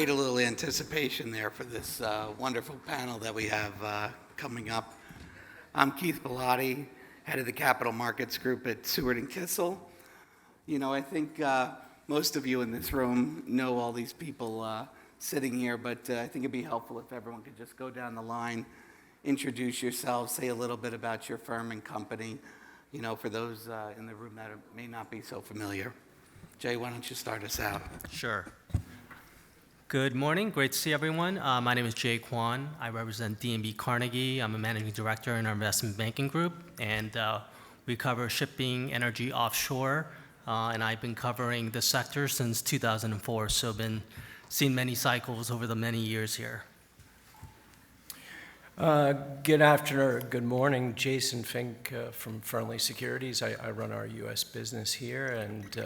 create a little anticipation there for this wonderful panel that we have coming up. I'm Keith Billotti, head of the Capital Markets Group at Seward and Kissel. You know, I think most of you in this room know all these people sitting here, but I think it'd be helpful if everyone could just go down the line, introduce yourselves, say a little bit about your firm and company, you know, for those in the room that may not be so familiar. Jay, why don't you start us out? Sure. Good morning. Great to see everyone. My name is Jay Kwon. I represent DNB Carnegie. I'm a managing director in our investment banking group, and we cover shipping, energy, offshore, and I've been covering the sector since 2004, so been seeing many cycles over the many years here. Good afternoon, good morning. Jason Fink from Fearnley Securities. I run our U.S. business here, and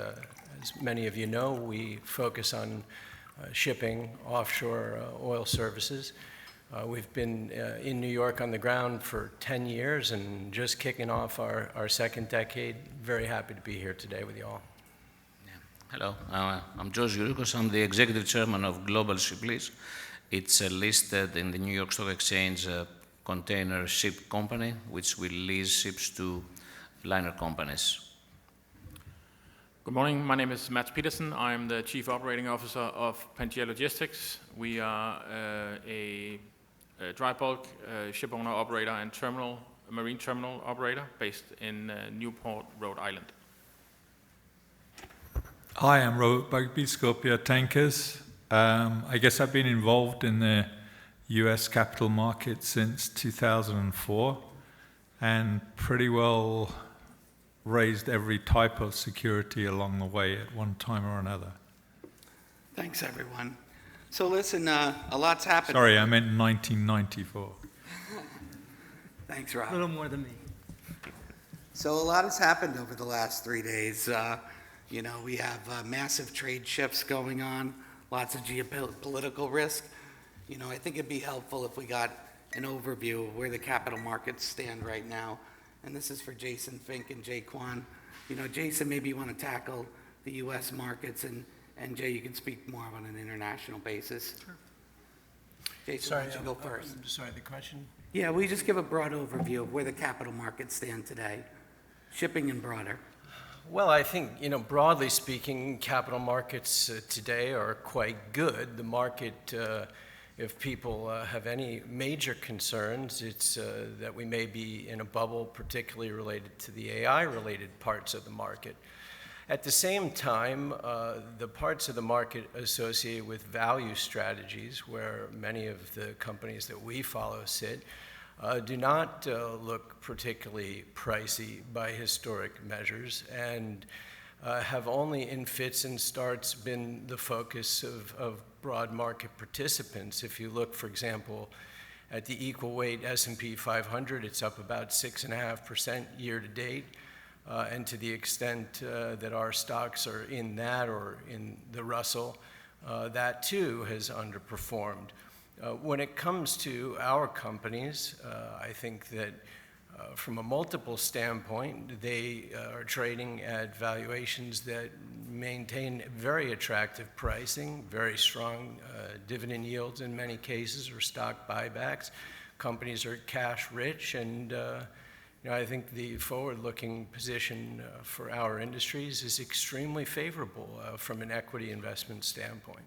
as many of you know, we focus on shipping, offshore oil services. We've been in New York on the ground for 10 years and just kicking off our second decade. Very happy to be here today with you all. Hello, I'm Youroukos. I'm the executive chairman of Global Ship Lease. It's listed in the New York Stock Exchange container ship company, which will lease ships to liner companies. Good morning, my name is Petersen. I'm the Chief Operating Officer of Pangaea Logistics. We are a dry bulk ship owner operator and marine terminal operator based in Newport, Rhode Island. Hi, I'm Bugbee, Scorpio Tankers. I guess I've been involved in the US capital market since 2004 and pretty well raised every type of security along the way at one time or another. Thanks, everyone. So listen, a lot's happened. Sorry, I meant 1994. Thanks, Rob. A little more than me. So a lot has happened over the last 3 days. You know, we have massive trade shifts going on, lots of geopolitical risk. You know, I think it'd be helpful if we got an overview of where the capital markets stand right now. And this is for Jason Fink and Jay Kwon. You know, Jason, maybe you want to tackle the U.S. markets, and Jay, you can speak more on an international basis. Sure. Jason, why don't you go first? Sorry, the question? Yeah, we just give a broad overview of where the capital markets stand today, shipping and broader. Well, I think, you know, broadly speaking, capital markets today are quite good. The market, if people have any major concerns, it's that we may be in a bubble, particularly related to the AI-related parts of the market. At the same time, the parts of the market associated with value strategies, where many of the companies that we follow sit, do not look particularly pricey by historic measures and have only in fits and starts been the focus of broad market participants. If you look, for example, at the equal weight S&P 500, it's up about 6.5% year to date. And to the extent that our stocks are in that or in the Russell, that too has underperformed. When it comes to our companies, I think that from a multiple standpoint, they are trading at valuations that maintain very attractive pricing, very strong dividend yields in many cases, or stock buybacks. Companies are cash rich, and you know, I think the forward-looking position for our industries is extremely favorable from an equity investment standpoint.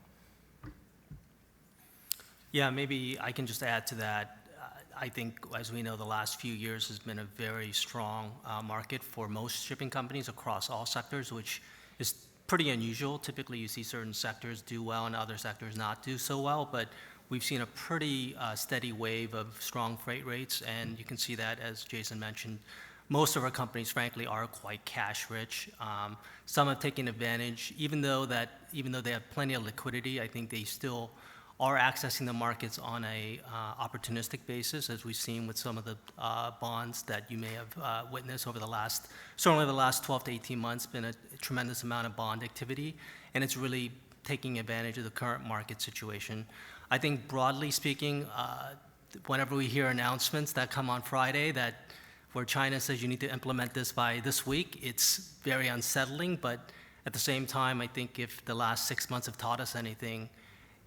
Yeah, maybe I can just add to that. I think, as we know, the last few years has been a very strong market for most shipping companies across all sectors, which is pretty unusual. Typically, you see certain sectors do well and other sectors not do so well, but we've seen a pretty steady wave of strong freight rates, and you can see that, as Jason mentioned, most of our companies, frankly, are quite cash rich. Some have taken advantage, even though they have plenty of liquidity. I think they still are accessing the markets on a opportunistic basis, as we've seen with some of the bonds that you may have witnessed over certainly the last 12 to 18 months, been a tremendous amount of bond activity, and it's really taking advantage of the current market situation. I think broadly speaking, whenever we hear announcements that come on Friday where China says you need to implement this by this week, it's very unsettling, but at the same time, I think if the last 6 months have taught us anything,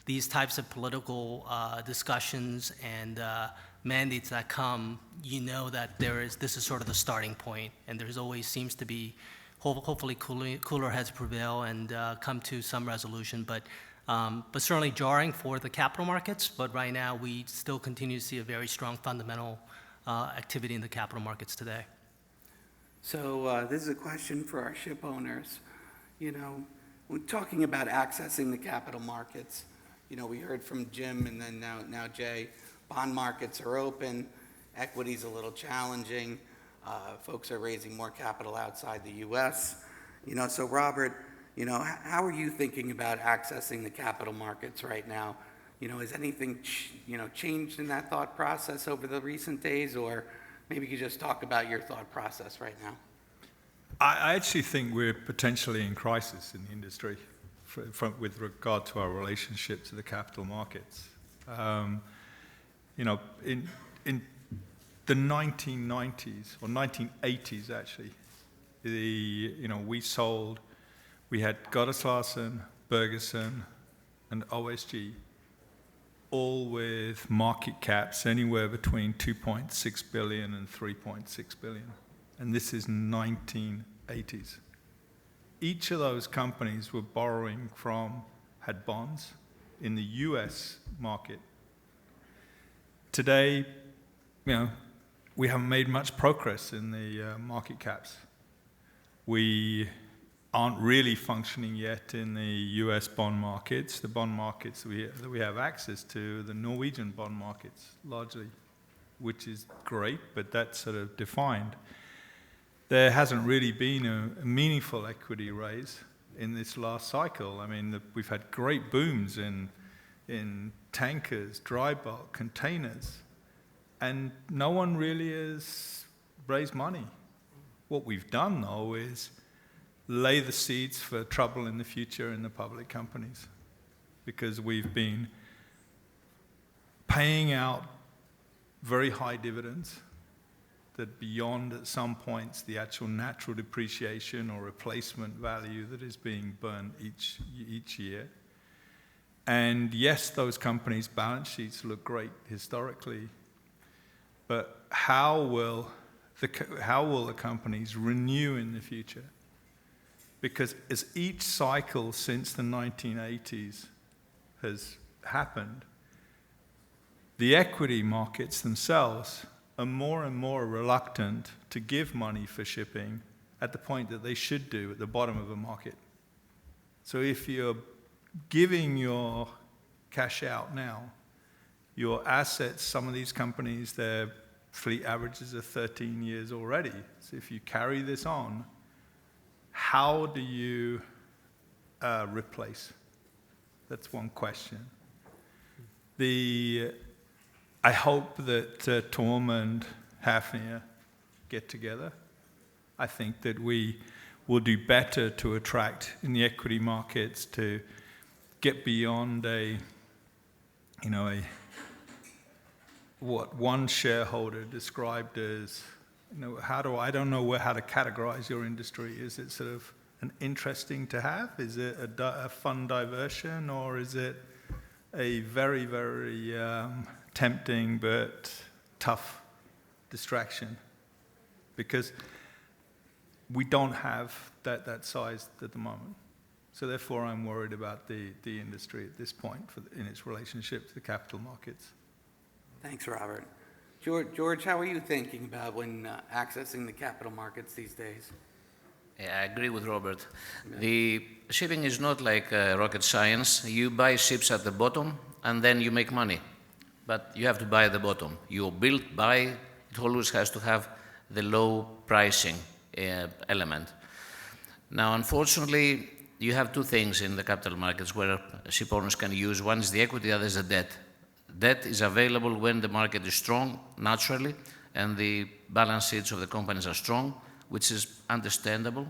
these types of political discussions and mandates that come, you know that this is sort of the starting point, and there's always seems to be, hopefully cooler heads prevail and come to some resolution, but certainly jarring for the capital markets, but right now we still continue to see a very strong fundamental activity in the capital markets today. So this is a question for our ship owners. You know, when talking about accessing the capital markets, you know, we heard from Jim and then now Jay, bond markets are open, equity's a little challenging, folks are raising more capital outside the U.S. You know, so Robert, you know, how are you thinking about accessing the capital markets right now? You know, has anything, changed in that thought process over the recent days, or maybe you could just talk about your thought process right now? I actually think we're potentially in crisis in the industry with regard to our relationship to the capital markets. You know, in the 1990s, or 1980s actually, we had Gotteslarsen, Bergersen, and OSG, all with market caps anywhere between 2.6 billion and 3.6 billion. And this is 1980s. Each of those companies were had bonds in the US market. Today, you know, we haven't made much progress in the market caps. We aren't really functioning yet in the US bond markets. The bond markets that we have access to, the Norwegian bond markets largely, which is great, but that's sort of defined. There hasn't really been a meaningful equity raise in this last cycle. I mean, we've had great booms in tankers, dry bulk, containers, and no one really has raised money. What we've done, though, is lay the seeds for trouble in the future in the public companies, because we've been paying out very high dividends that beyond at some points the actual natural depreciation or replacement value that is being burned each year. And yes, those companies' balance sheets look great historically, but how will the companies renew in the future? Because as each cycle since the 1980s has happened, the equity markets themselves are more and more reluctant to give money for shipping at the point that they should do at the bottom of a market. So if you're giving your cash out now, your assets, some of these companies, their fleet averages are 13 years already. So if you carry this on, how do you replace? That's one question. I hope that Tom and Hafnia get together. I think that we will do better to attract in the equity markets to get beyond what one shareholder described as, I don't know how to categorize your industry. Is it sort of an interesting to have? Is it a fun diversion, or is it a very, very tempting but tough distraction? Because we don't have that size at the moment. So therefore, I'm worried about the industry at this point in its relationship to the capital markets. Thanks, Robert. George, how are you thinking about when accessing the capital markets these days? Yeah, I agree with Robert. The shipping is not like rocket science. You buy ships at the bottom and then you make money. But you have to buy at the bottom. You buy, it always has to have the low pricing element. Now, unfortunately, you have two things in the capital markets where ship owners can use. One is the equity, the other is the debt. Debt is available when the market is strong, naturally, and the balance sheets of the companies are strong, which is understandable.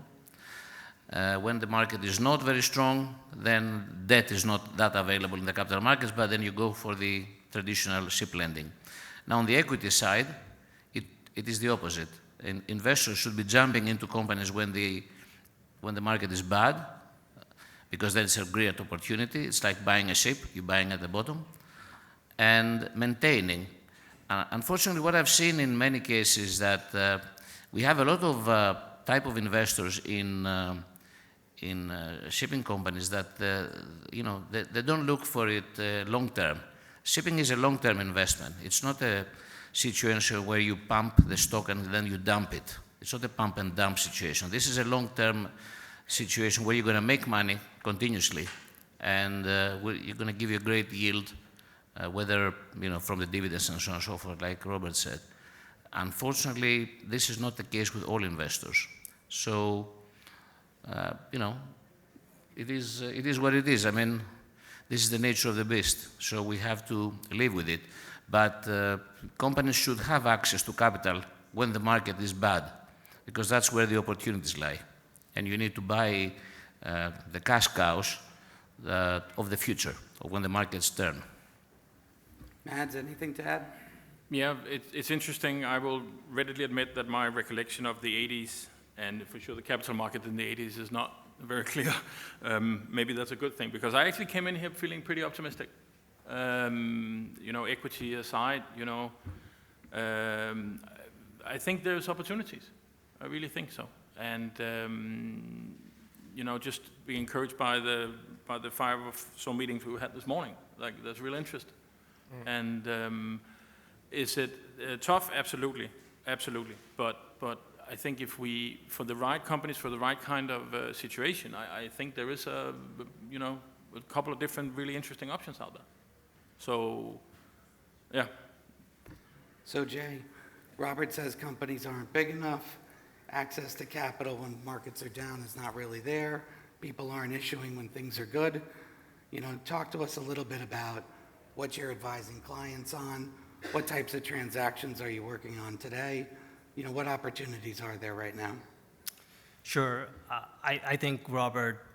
When the market is not very strong, then debt is not that available in the capital markets, but then you go for the traditional ship lending. Now, on the equity side, it is the opposite. Investors should be jumping into companies when the market is bad, because that's a great opportunity. It's like buying a ship, you're buying at the bottom, and maintaining. Unfortunately, what I've seen in many cases that we have a lot of type of investors in shipping companies that they don't look for it long term. Shipping is a long term investment. It's not a situation where you pump the stock and then you dump it. It's not a pump and dump situation. This is a long term situation where you're going to make money continuously, and you're going to give you a great yield. Whether from the dividends and so on and so forth, like Robert said. Unfortunately, this is not the case with all investors. So, it is what it is. I mean, this is the nature of the beast, so we have to live with it. But companies should have access to capital when the market is bad, because that's where the opportunities lie. And you need to buy the cash cows of the future, of when the markets turn. Mads, anything to add? Yeah, it's interesting. I will readily admit that my recollection of the 80s, and for sure the capital market in the 80s, is not very clear. Maybe that's a good thing, because I actually came in here feeling pretty optimistic. Equity aside, I think there's opportunities. I really think so. And, just be encouraged by the 5 or so meetings we had this morning. Like, there's real interest. And is it tough? Absolutely, absolutely. But I think if for the right companies, for the right kind of situation, I think there is a couple of different really interesting options out there. So, yeah. So Jay, Robert says companies aren't big enough. Access to capital when markets are down is not really there. People aren't issuing when things are good. Talk to us a little bit about what you're advising clients on, what types of transactions are you working on today, what opportunities are there right now? Sure. I think Robert,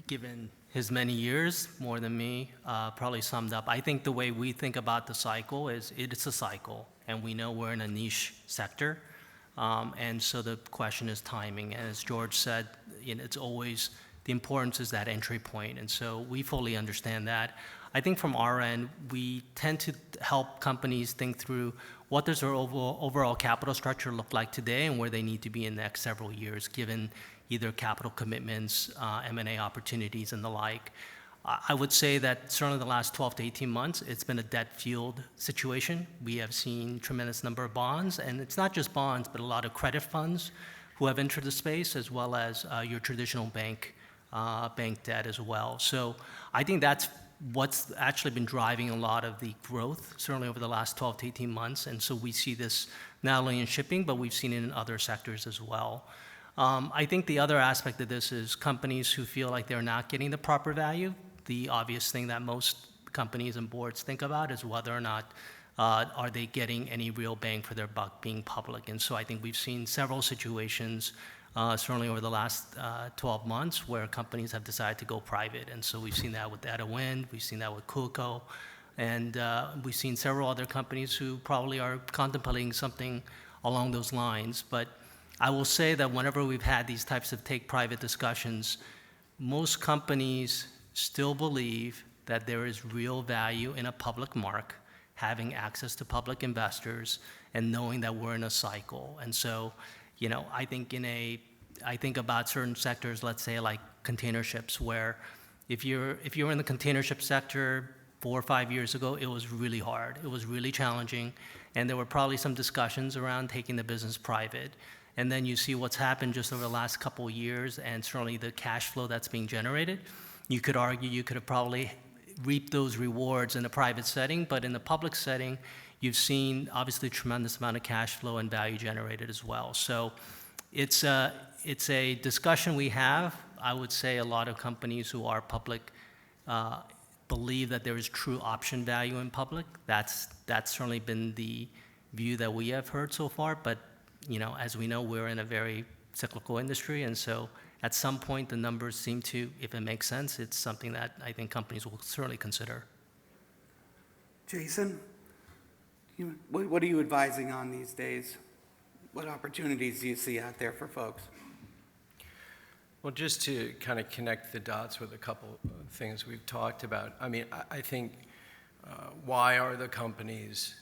given his many years, more than me, probably summed up. I think the way we think about the cycle is it's a cycle, and we know we're in a niche sector. And so the question is timing. And as George said, it's always, the importance is that entry point. And so we fully understand that. I think from our end, we tend to help companies think through what does their overall capital structure look like today and where they need to be in the next several years, given either capital commitments, M&A opportunities, and the like. I would say that certainly the last 12 to 18 months, it's been a debt-fueled situation. We have seen tremendous number of bonds, and it's not just bonds, but a lot of credit funds who have entered the space, as well as your traditional bank debt as well. So I think that's what's actually been driving a lot of the growth, certainly over the last 12 to 18 months. And so we see this not only in shipping, but we've seen it in other sectors as well. I think the other aspect of this is companies who feel like they're not getting the proper value. The obvious thing that most companies and boards think about is whether or not are they getting any real bang for their buck being public. And so I think we've seen several situations certainly over the last 12 months where companies have decided to go private. And so we've seen that with Ada Wind, we've seen that with Coolco, and we've seen several other companies who probably are contemplating something along those lines. But I will say that whenever we've had these types of take-private discussions, most companies still believe that there is real value in a public mark, having access to public investors, and knowing that we're in a cycle. And so, I think about certain sectors, let's say like container ships, where if you're in the container ship sector 4 or 5 years ago, it was really hard. It was really challenging, and there were probably some discussions around taking the business private. And then you see what's happened just over the last couple of years, and certainly the cash flow that's being generated. You could argue you could have probably reaped those rewards in a private setting, but in the public setting, you've seen obviously a tremendous amount of cash flow and value generated as well. So it's a discussion we have. I would say a lot of companies who are public believe that there is true option value in public. That's certainly been the view that we have heard so far. But as we know, we're in a very cyclical industry, and so at some point the numbers seem to, if it makes sense, it's something that I think companies will certainly consider. Jason, what are you advising on these days? What opportunities do you see out there for folks? Well, just to kind of connect the dots with a couple of things we've talked about, I mean, I think why are the companies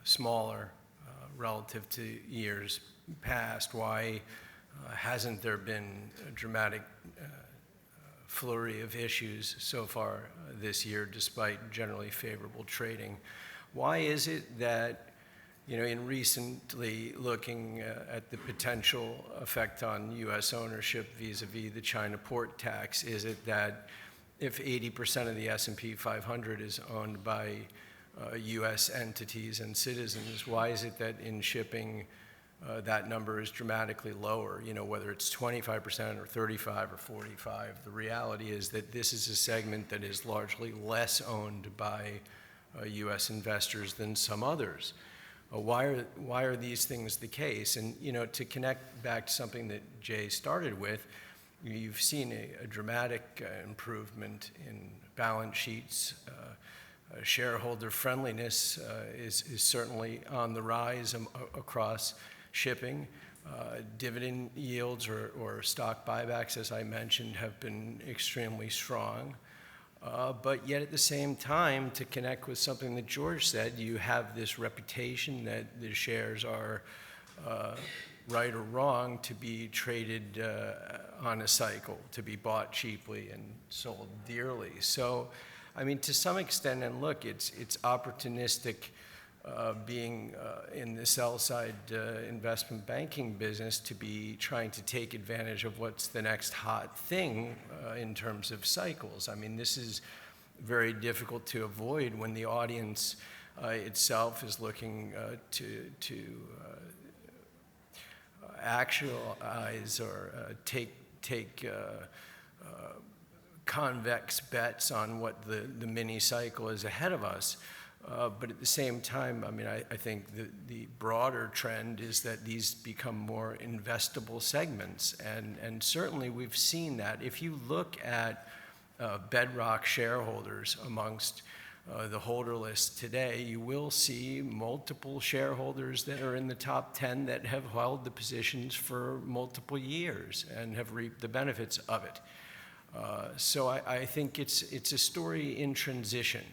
smaller relative to years past? Why hasn't there been a dramatic flurry of issues so far this year, despite generally favorable trading? Why is it that, you know, in recently looking at the potential effect on U.S. ownership vis-a-vis the China port tax, is it that if 80% of the S&P 500 is owned by U.S. entities and citizens, why is it that in shipping that number is dramatically lower? You know, whether it's 25% or 35 or 45, the reality is that this is a segment that is largely less owned by U.S. investors than some others. Why are these things the case? And, you know, to connect back to something that Jay started with, you've seen a dramatic improvement in balance sheets. Shareholder friendliness is certainly on the rise across shipping. Dividend yields or stock buybacks, as I mentioned, have been extremely strong. But yet at the same time, to connect with something that George said, you have this reputation that the shares are right or wrong to be traded on a cycle, to be bought cheaply and sold dearly. So, I mean, to some extent, and look, it's opportunistic being in the sell-side investment banking business to be trying to take advantage of what's the next hot thing in terms of cycles. I mean, this is very difficult to avoid when the audience itself is looking to actualize or take convex bets on what the mini cycle is ahead of us. But at the same time, I mean, I think the broader trend is that these become more investable segments. And certainly we've seen that. If you look at bedrock shareholders amongst the holder list today, you will see multiple shareholders that are in the top 10 that have held the positions for multiple years and have reaped the benefits of it. So I think it's a story in transition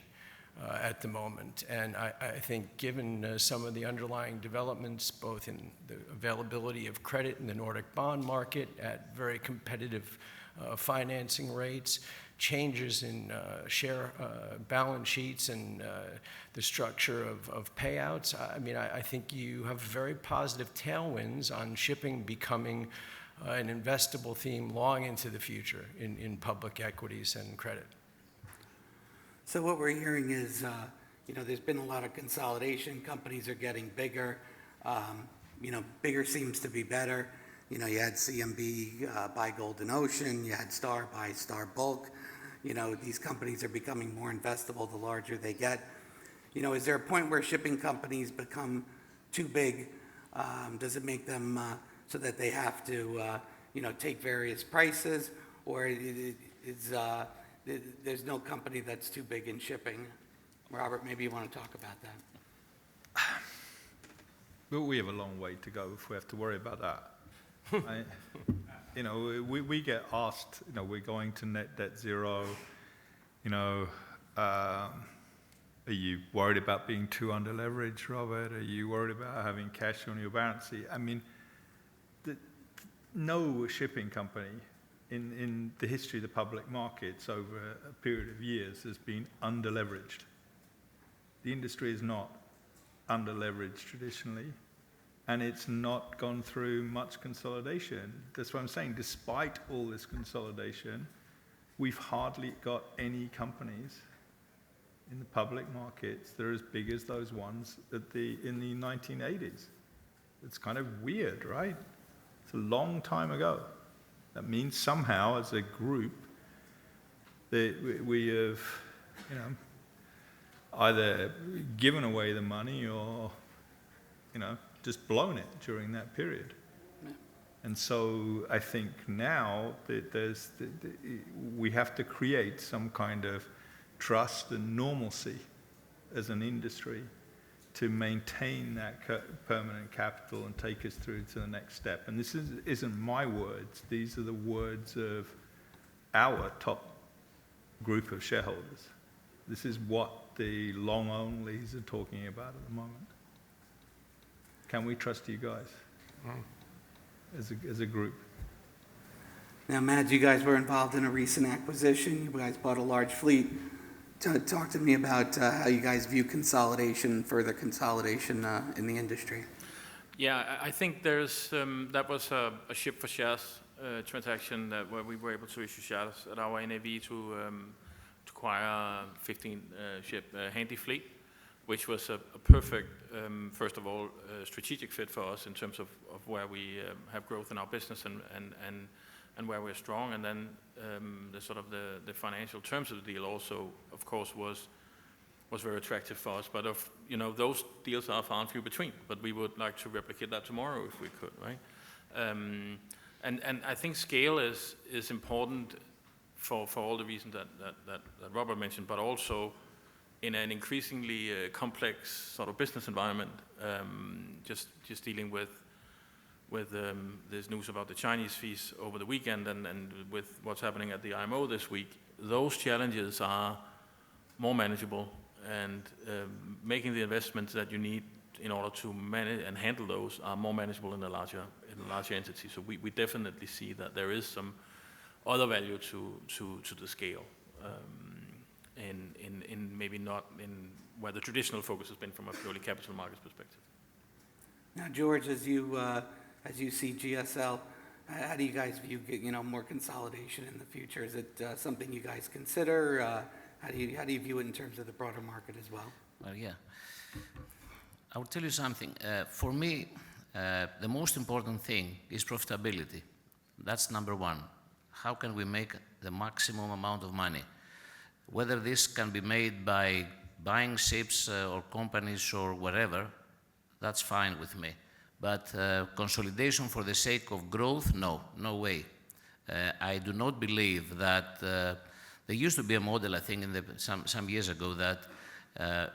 at the moment. And I think given some of the underlying developments, both in the availability of credit in the Nordic bond market at very competitive financing rates, changes in share balance sheets and the structure of payouts, I mean, I think you have very positive tailwinds on shipping becoming an investable theme long into the future in public equities and credit. So what we're hearing is, you know, there's been a lot of consolidation. Companies are getting bigger. You know, bigger seems to be better. You know, you had CMB buy Golden Ocean. You had Star buy Star Bulk. You know, these companies are becoming more investable the larger they get. You know, is there a point where shipping companies become too big? Does it make them so that they have to, you know, take various prices? Or there's no company that's too big in shipping? Robert, maybe you want to talk about that. But we have a long way to go if we have to worry about that. You know, we get asked, you know, we're going to net debt zero. You know, are you worried about being too under-leveraged, Robert? Are you worried about having cash on your balance sheet? I mean, no shipping company in the history of the public markets over a period of years has been under-leveraged. The industry is not under-leveraged traditionally, and it's not gone through much consolidation. That's what I'm saying. Despite all this consolidation, we've hardly got any companies in the public markets that are as big as those ones in the 1980s. It's kind of weird, right? It's a long time ago. That means somehow, as a group, that we have, you know, either given away the money or, you know, just blown it during that period. Yeah. And so I think now that we have to create some kind of trust and normalcy as an industry to maintain that permanent capital and take us through to the next step. And this isn't my words. These are the words of our top group of shareholders. This is what the long-onlys are talking about at the moment. Can we trust you guys as a group? Now, Mads, you guys were involved in a recent acquisition. You guys bought a large fleet. Talk to me about how you guys view consolidation, further consolidation in the industry. Yeah, I think there's that was a ship for shares transaction where we were able to issue shares at our NAV to acquire 15 ship handy fleet, which was a perfect, first of all, strategic fit for us in terms of where we have growth in our business and where we're strong. And then the sort of the financial terms of the deal also, of course, was very attractive for us. But those deals are far and few between. But we would like to replicate that tomorrow if we could, right? And I think scale is important for all the reasons that Robert mentioned, but also in an increasingly complex sort of business environment, just dealing with this news about the Chinese fees over the weekend and with what's happening at the IMO this week, those challenges are more manageable, and making the investments that you need in order to manage and handle those are more manageable in a larger entity. So we definitely see that there is some other value to the scale, in maybe not in where the traditional focus has been from a purely capital markets perspective. Now, George, as you see GSL, how do you guys view more consolidation in the future? Is it something you guys consider? How do you view it in terms of the broader market as well? Well, yeah. I will tell you something. For me, the most important thing is profitability. That's number one. How can we make the maximum amount of money? Whether this can be made by buying ships or companies or whatever, that's fine with me. But consolidation for the sake of growth, no way. I do not believe that there used to be a model, I think, some years ago that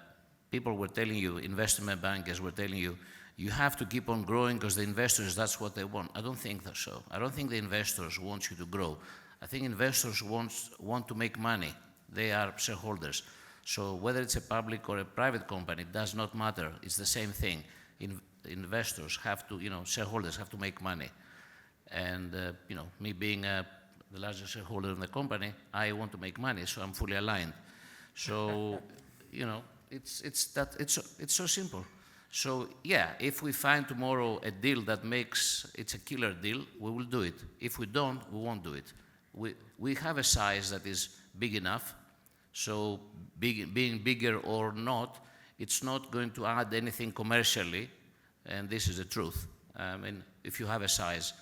people were telling you, investment bankers were telling you, you have to keep on growing because the investors, that's what they want. I don't think that's so. I don't think the investors want you to grow. I think investors want to make money. They are shareholders. So whether it's a public or a private company, it does not matter. It's the same thing. Investors have to, shareholders have to make money. And, me being the largest shareholder in the company, I want to make money, so I'm fully aligned. So, it's so simple. So, yeah, if we find tomorrow a deal that it's a killer deal, we will do it. If we don't, we won't do it. We have a size that is big enough, so being bigger or not, it's not going to add anything commercially, and this is the truth. If you have a size,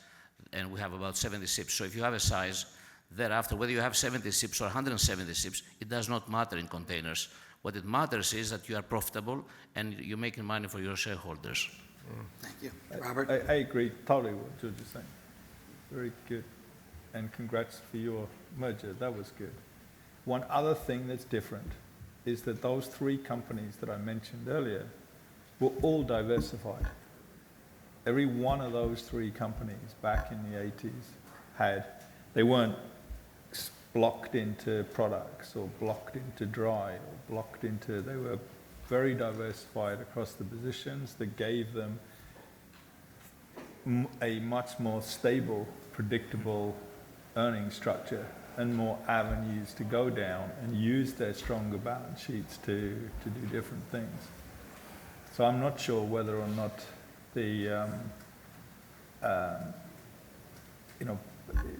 and we have about 70 ships, so if you have a size, thereafter, whether you have 70 ships or 170 ships, it does not matter in containers. What it matters is that you are profitable and you're making money for your shareholders. Thank you. Robert? I agree totally with what George is saying. Very good. And congrats for your merger. That was good. One other thing that's different is that those three companies that I mentioned earlier were all diversified. Every one of those three companies back in the 80s they weren't blocked into products or blocked into dry or they were very diversified across the positions that gave them a much more stable, predictable earning structure and more avenues to go down and use their stronger balance sheets to do different things. So I'm not sure whether or not the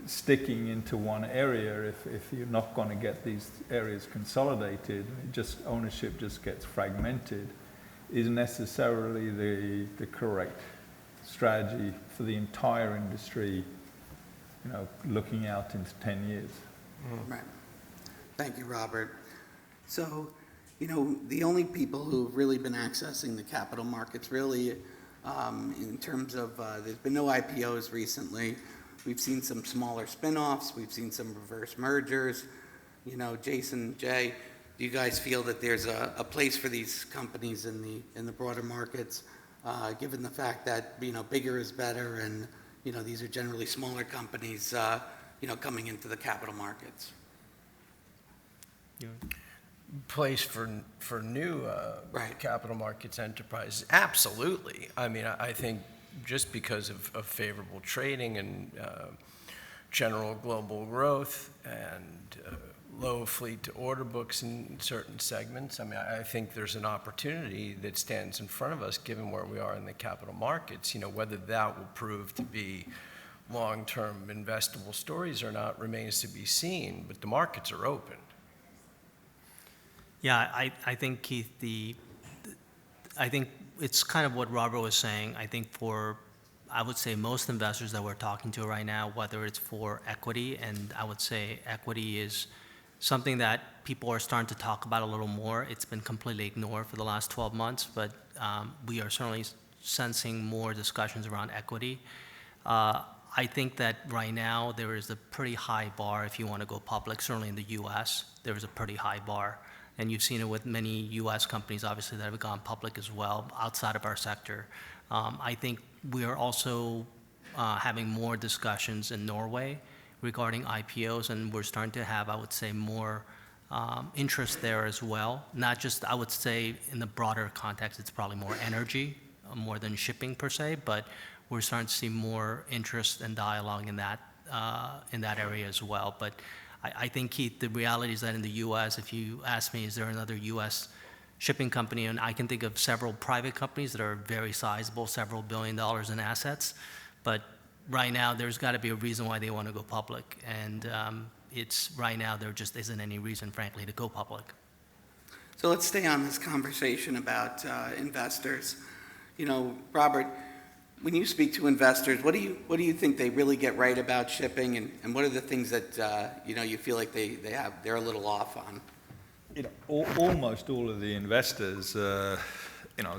sticking into one area, if you're not going to get these areas consolidated, ownership just gets fragmented, is necessarily the correct strategy for the entire industry, looking out into 10 years. Right. Thank you, Robert. So, the only people who've really been accessing the capital markets really, in terms of, there's been no IPOs recently. We've seen some smaller spin-offs. We've seen some reverse mergers. Jason, Jay, do you guys feel that there's a place for these companies in the broader markets, given the fact that, bigger is better and, these are generally smaller companies, coming into the capital markets? Place for new Right. capital markets enterprises? Absolutely. I mean, I think just because of favorable trading and general global growth and low fleet to order books in certain segments, I mean, I think there's an opportunity that stands in front of us given where we are in the capital markets. Whether that will prove to be long-term investable stories or not remains to be seen, but the markets are open. Yeah, I think, Keith, I think it's kind of what Robert was saying. I think I would say most investors that we're talking to right now, whether it's for equity, and I would say equity is something that people are starting to talk about a little more. It's been completely ignored for the last 12 months, but we are certainly sensing more discussions around equity. I think that right now there is a pretty high bar if you want to go public. Certainly in the U.S., there is a pretty high bar. And you've seen it with many U.S. companies, obviously, that have gone public as well, outside of our sector. I think we are also having more discussions in Norway regarding IPOs, and we're starting to have, I would say, more interest there as well. Not just, I would say, in the broader context, it's probably more energy, more than shipping per se, but we're starting to see more interest and dialogue in that area as well. But I think, Keith, the reality is that in the U.S., if you ask me, is there another U.S. shipping company, and I can think of several private companies that are very sizable, several $1 billion in assets, but right now there's got to be a reason why they want to go public, and it's right now there just isn't any reason, frankly, to go public. So let's stay on this conversation about investors. Robert, when you speak to investors, what do you think they really get right about shipping, and what are the things that you feel like they're a little off on? Almost all of the investors, they're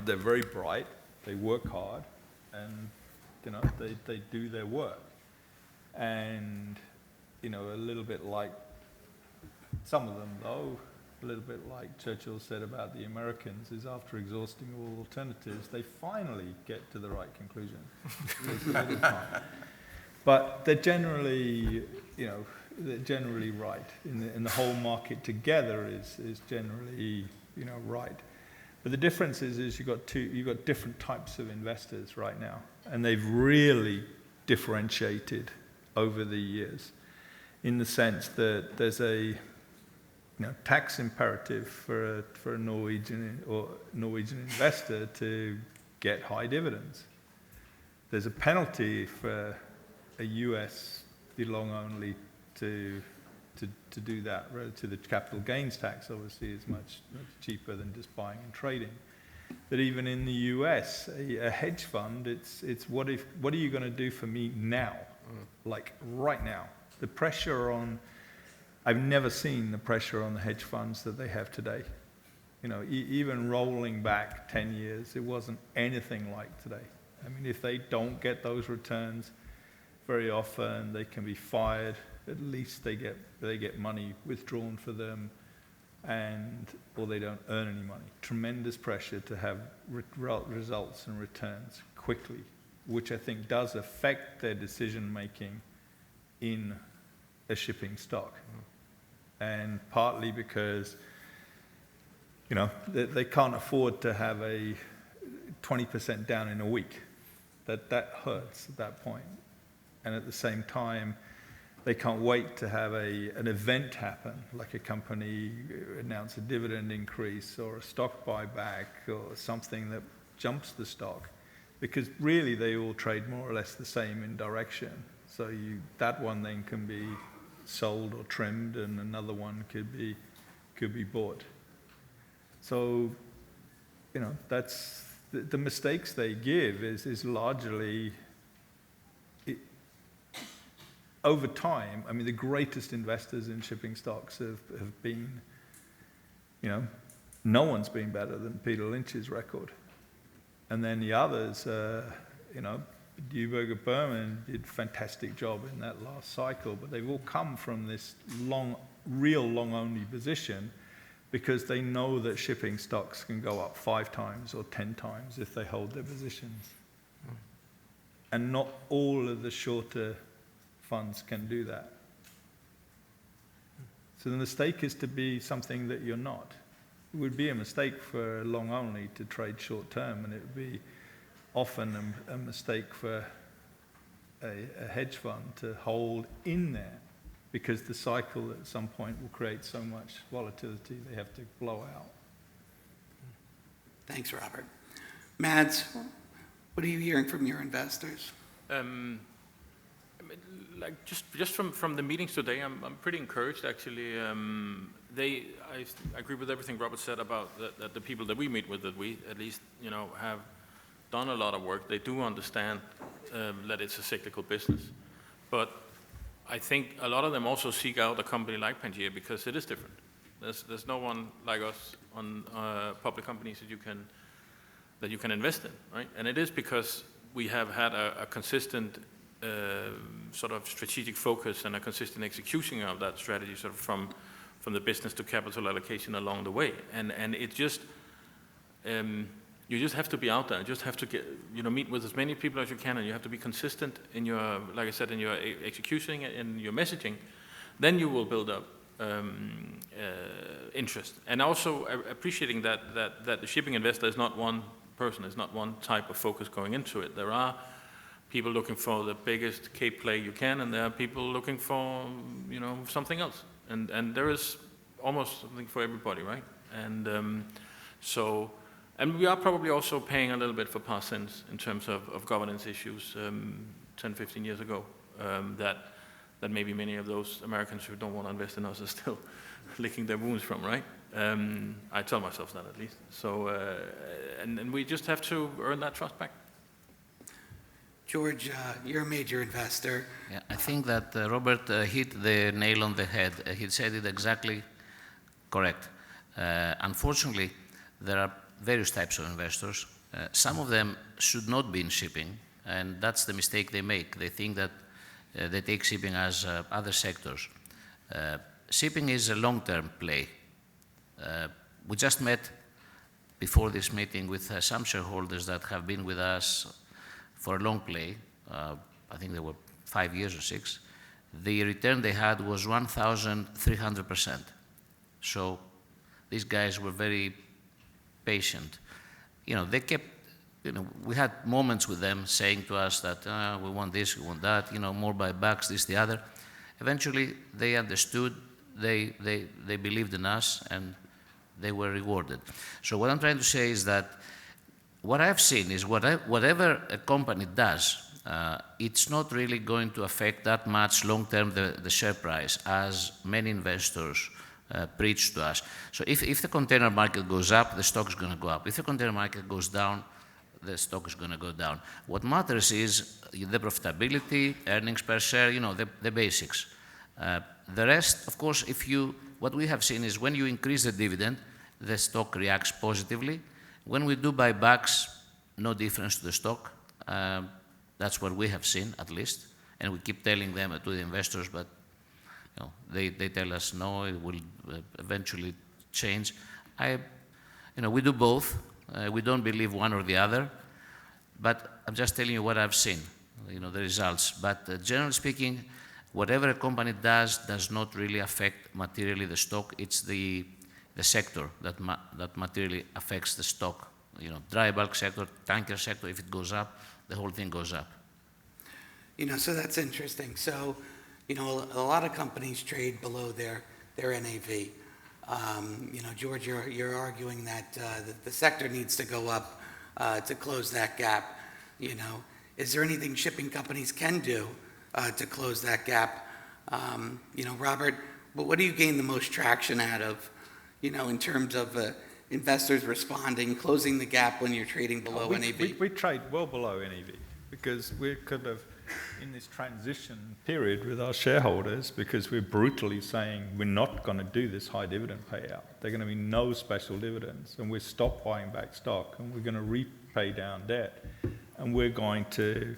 very bright, they work hard, and they do their work, and a little bit like some of them, though, a little bit like Churchill said about the Americans, is after exhausting all alternatives, they finally get to the right conclusion. It's a little time. But they're generally, right. In the whole market together is generally, right. But the difference is you've got different types of investors right now, and they've really differentiated over the years, in the sense that there's a tax imperative for a Norwegian investor to get high dividends. There's a penalty for a U.S. long only to do that. Relative to the capital gains tax, obviously, is much cheaper than just buying and trading. But even in the U.S., a hedge fund, it's what are you going to do for me now, like right now? The pressure on. I've never seen the pressure on the hedge funds that they have today. Even rolling back 10 years, it wasn't anything like today. I mean, if they don't get those returns, very often they can be fired. At least they get money withdrawn for them, or they don't earn any money. Tremendous pressure to have results and returns quickly, which I think does affect their decision making in a shipping stock. And partly because, they can't afford to have a 20% down in a week. That hurts at that point. And at the same time, they can't wait to have an event happen, like a company announce a dividend increase or a stock buyback or something that jumps the stock, because really they all trade more or less the same in direction. So that one then can be sold or trimmed, and another one could be bought. So, that's the mistakes they give is largely over time. I mean, the greatest investors in shipping stocks have been, no one's been better than Peter Lynch's record, and then the others, Duberger Berman did a fantastic job in that last cycle, but they've all come from this real long-only position because they know that shipping stocks can go up 5 times or 10 times if they hold their positions. And not all of the shorter funds can do that. So the mistake is to be something that you're not. It would be a mistake for long only to trade short term, and it would be often a mistake for a hedge fund to hold in there, because the cycle at some point will create so much volatility they have to blow out. Thanks, Robert. Mads, what are you hearing from your investors? I mean, like just from the meetings today, I'm pretty encouraged actually. I agree with everything Robert said about that the people that we meet with, that we at least have done a lot of work. They do understand that it's a cyclical business, but I think a lot of them also seek out a company like Pangaea because it is different. There's no one like us on public companies that you can invest in, right? And it is because we have had a consistent sort of strategic focus and a consistent execution of that strategy, sort of from the business to capital allocation along the way. And it just you just have to be out there. You just have to meet with as many people as you can, and you have to be consistent in your, like I said, in your execution and your messaging. Then you will build up interest, and also appreciating that the shipping investor is not one person, is not one type of focus going into it. There are people looking for the biggest Cape play you can, and there are people looking for something else, and there is almost something for everybody, right? And and we are probably also paying a little bit for past sins in terms of governance issues 10, 15 years ago, that maybe many of those Americans who don't want to invest in us are still licking their wounds from, right? I tell myself that at least. So, and we just have to earn that trust back. George, you're a major investor. Yeah, I think that Robert hit the nail on the head. He said it exactly correct. Unfortunately, there are various types of investors. Some of them should not be in shipping, and that's the mistake they make. They think that they take shipping as other sectors. Shipping is a long-term play. We just met before this meeting with some shareholders that have been with us for a long play. I think they were 5 years or 6. The return they had was 1,300%. So these guys were very patient. They kept, we had moments with them saying to us that we want this, we want that, more buybacks, this, the other. Eventually, they understood, they believed in us, and they were rewarded. So what I'm trying to say is that what I've seen is whatever a company does, it's not really going to affect that much long-term the share price, as many investors preach to us. So if the container market goes up, the stock is going to go up. If the container market goes down, the stock is going to go down. What matters is the profitability, earnings per share, the basics. The rest, of course, what we have seen is when you increase the dividend, the stock reacts positively. When we do buybacks, no difference to the stock. That's what we have seen, at least. And we keep telling them, to the investors, but they tell us, no, it will eventually change. We do both. We don't believe one or the other. But I'm just telling you what I've seen, the results. But generally speaking, whatever a company does not really affect materially the stock. It's the sector that materially affects the stock. Dry bulk sector, tanker sector, if it goes up, the whole thing goes up. So that's interesting. So, a lot of companies trade below their NAV. George, you're arguing that the sector needs to go up to close that gap. Is there anything shipping companies can do to close that gap? Robert, what do you gain the most traction out of, in terms of investors responding, closing the gap when you're trading below NAV? We trade well below NAV because we're kind of in this transition period with our shareholders, because we're brutally saying we're not going to do this high dividend payout. There are going to be no special dividends, and we're stop buying back stock, and we're going to repay down debt, and we're going to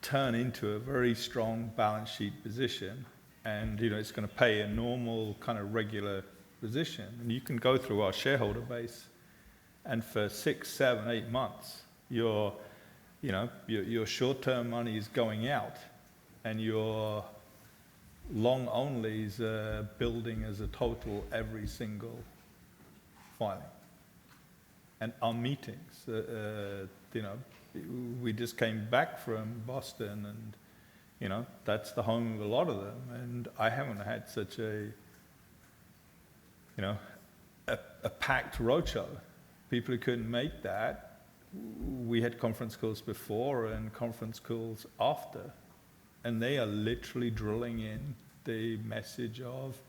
turn into a very strong balance sheet position, and it's going to pay a normal kind of regular position. And you can go through our shareholder base, and for 6, 7, 8 months, your short-term money is going out, and your long onlys are building as a total every single filing. And our meetings, we just came back from Boston, and that's the home of a lot of them. And I haven't had such a packed roadshow. People who couldn't make that, we had conference calls before and conference calls after, and they are literally drilling in the message of,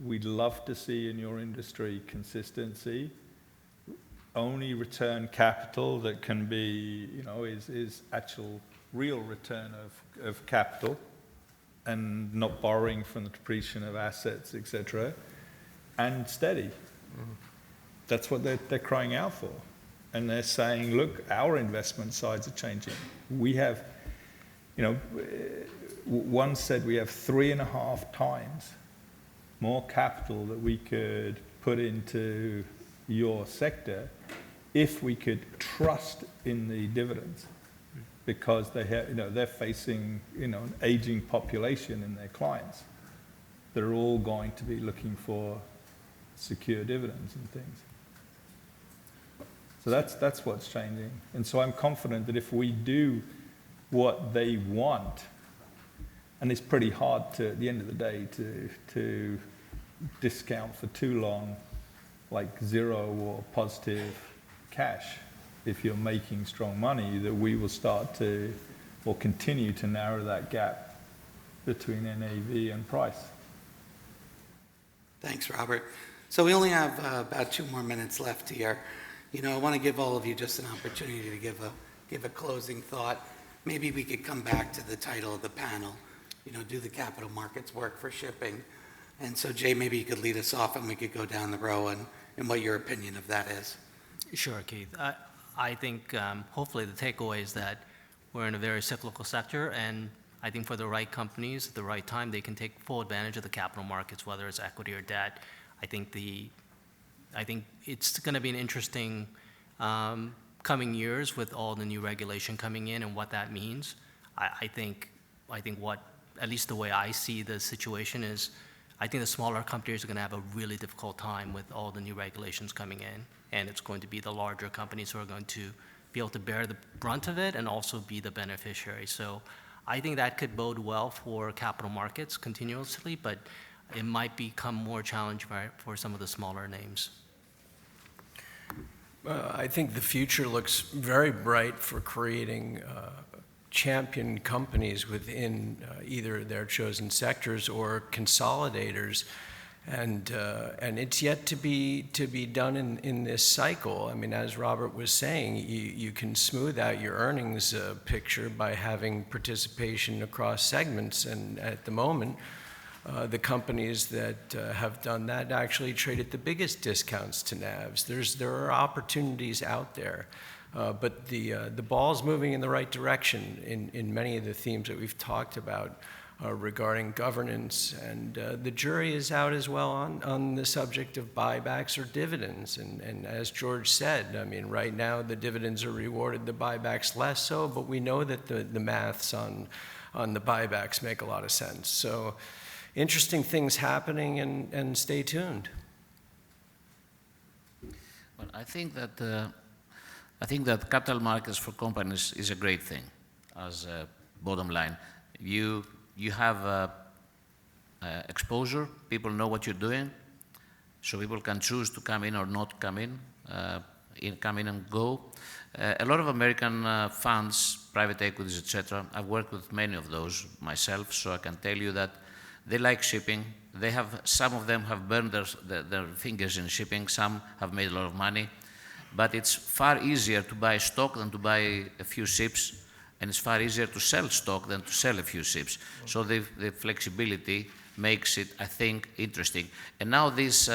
we'd love to see in your industry consistency. Only return capital that can be, is actual real return of capital, and not borrowing from the depreciation of assets, etc., and steady. That's what they're crying out for. And they're saying, look, our investment sides are changing. We have, one said we have 3.5 times more capital that we could put into your sector if we could trust in the dividends, because they have, they're facing, an aging population in their clients. They're all going to be looking for secure dividends and things. So that's what's changing. And so I'm confident that if we do what they want, and it's pretty hard to, at the end of the day, to discount for too long, like zero or positive cash, if you're making strong money, that we will start to, or continue to narrow that gap between NAV and price. Thanks, Robert. So we only have about 2 more minutes left here. I want to give all of you just an opportunity to give a closing thought. Maybe we could come back to the title of the panel, do the capital markets work for shipping? And so, Jay, maybe you could lead us off, and we could go down the row and what your opinion of that is. Sure, Keith. I think hopefully the takeaway is that we're in a very cyclical sector, and I think for the right companies at the right time, they can take full advantage of the capital markets, whether it's equity or debt. I think it's going to be an interesting coming years with all the new regulation coming in and what that means. I think what, at least the way I see the situation is, I think the smaller companies are going to have a really difficult time with all the new regulations coming in, and it's going to be the larger companies who are going to be able to bear the brunt of it and also be the beneficiary. So I think that could bode well for capital markets continuously, but it might become more challenging for some of the smaller names. I think the future looks very bright for creating champion companies within either their chosen sectors or consolidators, and it's yet to be done in this cycle. I mean, as Robert was saying, you can smooth out your earnings picture by having participation across segments, and at the moment, the companies that have done that actually trade at the biggest discounts to NAVs. There are opportunities out there, but the ball's moving in the right direction in many of the themes that we've talked about regarding governance, and the jury is out as well on the subject of buybacks or dividends. And as George said, I mean, right now the dividends are rewarded, the buybacks less so, but we know that the maths on the buybacks make a lot of sense. So interesting things happening, and stay tuned. Well, I think that capital markets for companies is a great thing. As a bottom line, you have exposure. People know what you're doing, so people can choose to come in or not come in, come in and go. A lot of American funds, private equities, etc. I've worked with many of those myself, so I can tell you that they like shipping. Some of them have burned their fingers in shipping. Some have made a lot of money. But it's far easier to buy stock than to buy a few ships, and it's far easier to sell stock than to sell a few ships. So the flexibility makes it, I think, interesting. And now this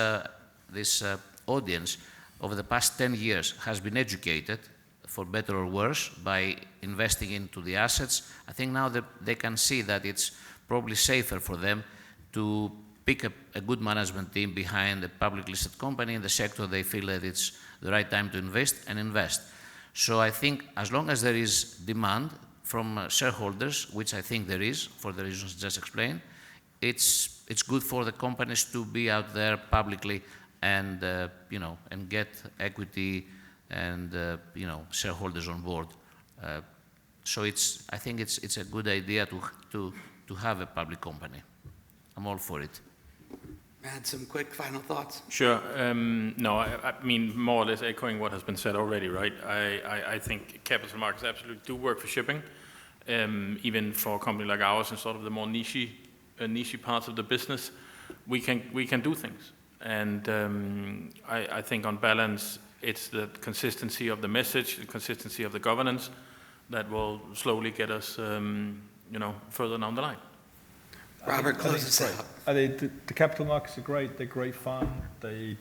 audience, over the past 10 years, has been educated, for better or worse, by investing into the assets. I think now that they can see that it's probably safer for them to pick a good management team behind a public listed company in the sector they feel that it's the right time to invest and invest. So I think as long as there is demand from shareholders, which I think there is for the reasons just explained, it's good for the companies to be out there publicly and and get equity and shareholders on board. So I think it's a good idea to have a public company. I'm all for it. Add some quick final thoughts. Sure. No, I mean, more or less echoing what has been said already, right? I think capital markets absolutely do work for shipping, even for a company like ours in sort of the more niche parts of the business. We can do things. And I think on balance, it's the consistency of the message, the consistency of the governance that will slowly get us, further down the line. Robert, close us out. The capital markets are great. They're great fun. They,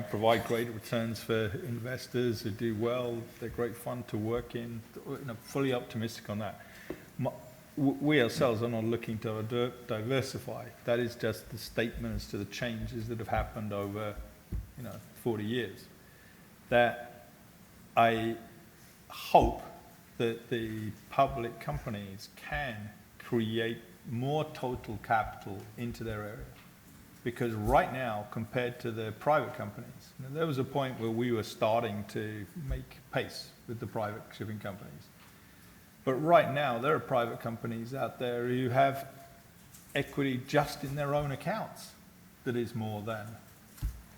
provide great returns for investors who do well. They're great fun to work in. Fully optimistic on that. We ourselves are not looking to diversify. That is just the statement as to the changes that have happened over, 40 years. That I hope that the public companies can create more total capital into their area. Because right now, compared to the private companies, there was a point where we were starting to make pace with the private shipping companies. But right now, there are private companies out there who have equity just in their own accounts that is more than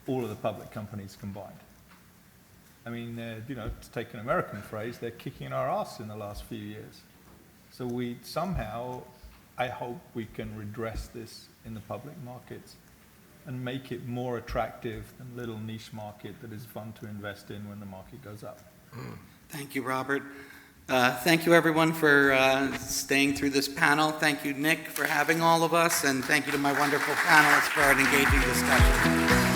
all of the public companies combined. I mean, to take an American phrase, they're kicking our ass in the last few years. So we somehow, I hope we can redress this in the public markets and make it more attractive than little niche market that is fun to invest in when the market goes up. Thank you, Robert. Thank you, everyone, for staying through this panel. Thank you, Nick, for having all of us, and thank you to my wonderful panelists for an engaging discussion.